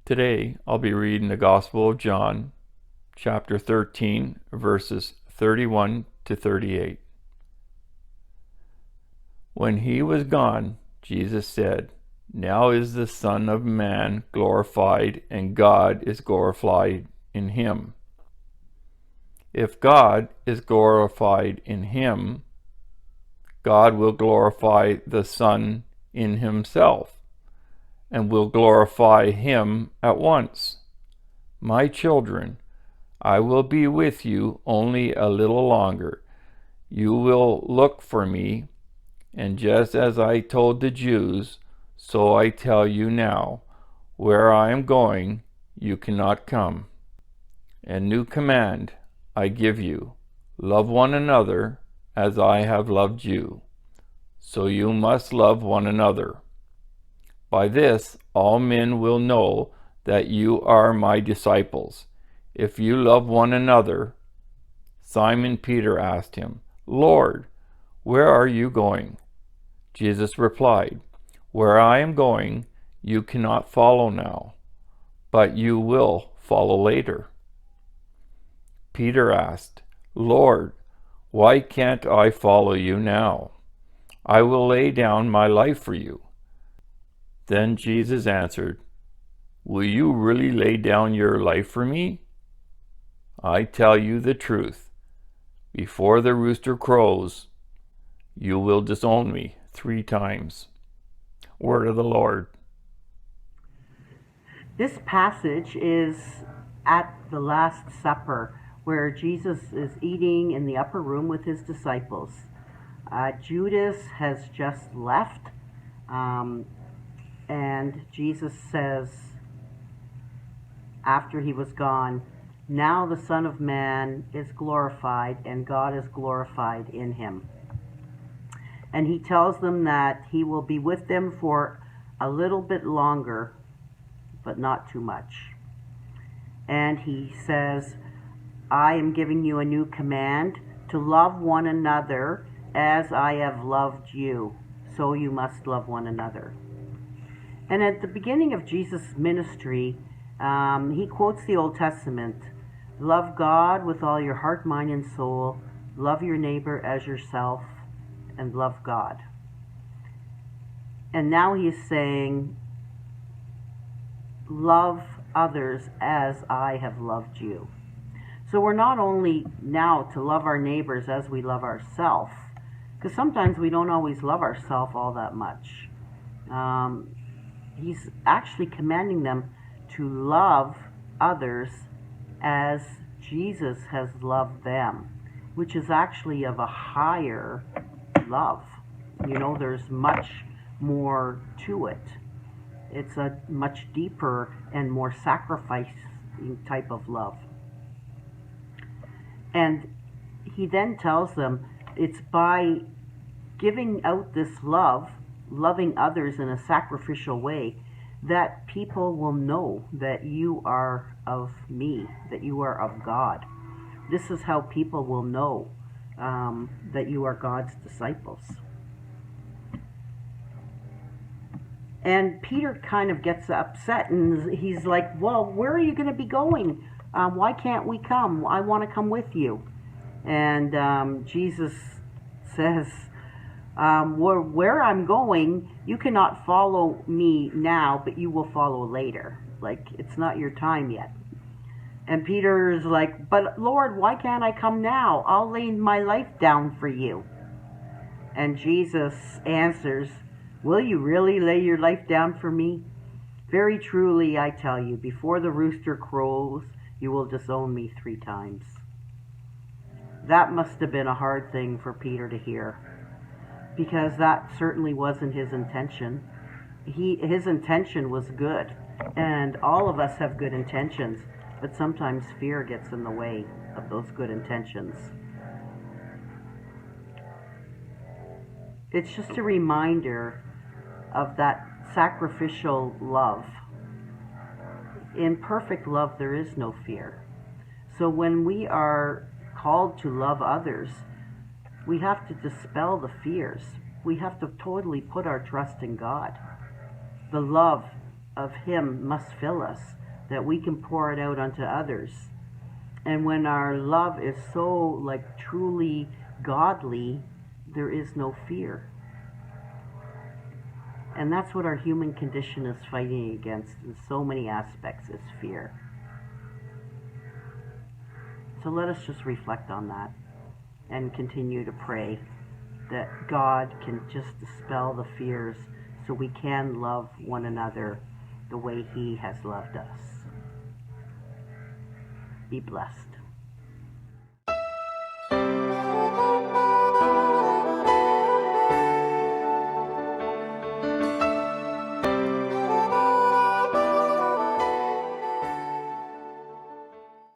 Today, I'll be reading the Gospel of John, chapter 13, verses 31 to 38. When he was gone, Jesus said, "Now is the Son of Man glorified, and God is glorified in him. If God is glorified in him, God will glorify the Son in himself, and will glorify him at once. My children, I will be with you only a little longer. You will look for me, and just as I told the Jews, so I tell you now, where I am going, you cannot come. A new command I give you, love one another as I have loved you. So you must love one another. By this all men will know that you are my disciples, if you love one another." Simon Peter asked him, "Lord, where are you going?" Jesus replied, "Where I am going, you cannot follow now, but you will follow later." Peter asked, "Lord, why can't I follow you now? I will lay down my life for you." Then Jesus answered, "Will you really lay down your life for me? I tell you the truth. Before the rooster crows, you will disown me 3 times. Word of the Lord. This passage is at the Last Supper, where Jesus is eating in the upper room with his disciples. Judas has just left, and Jesus says, after he was gone, "Now the Son of Man is glorified, and God is glorified in him." And he tells them that he will be with them for a little bit longer, but not too much. And he says, "I am giving you a new command, to love one another as I have loved you. So you must love one another." And at the beginning of Jesus' ministry, he quotes the Old Testament: "Love God with all your heart, mind, and soul. Love your neighbor as yourself, and love God." And now he is saying, "Love others as I have loved you." So we're not only now to love our neighbors as we love ourselves, because sometimes we don't always love ourselves all that much. He's actually commanding them to love others as Jesus has loved them, which is actually of a higher love. There's much more to it. It's a much deeper and more sacrificing type of love. And he then tells them it's by giving out this love, loving others in a sacrificial way, that people will know that you are of me, that you are of God. This is how people will know that you are God's disciples. And Peter kind of gets upset, and he's like, "Well, where are you going to be going? Why can't we come? I want to come with you." And Jesus says, where I'm going, you cannot follow me now, but you will follow later. Like, it's not your time yet. And Peter's like, "But Lord, why can't I come now? I'll lay my life down for you." And Jesus answers, "Will you really lay your life down for me? Very truly, I tell you, before the rooster crows, you will disown me 3 times. That must have been a hard thing for Peter to hear, because that certainly wasn't his intention. His intention was good, and all of us have good intentions, but sometimes fear gets in the way of those good intentions. It's just a reminder of that sacrificial love. In perfect love, there is no fear. So when we are called to love others, we have to dispel the fears. We have to totally put our trust in God. The love of Him must fill us, that we can pour it out onto others. And when our love is so like truly godly, there is no fear. And that's what our human condition is fighting against in so many aspects, is fear. So let us just reflect on that and continue to pray that God can just dispel the fears so we can love one another the way He has loved us. Be blessed.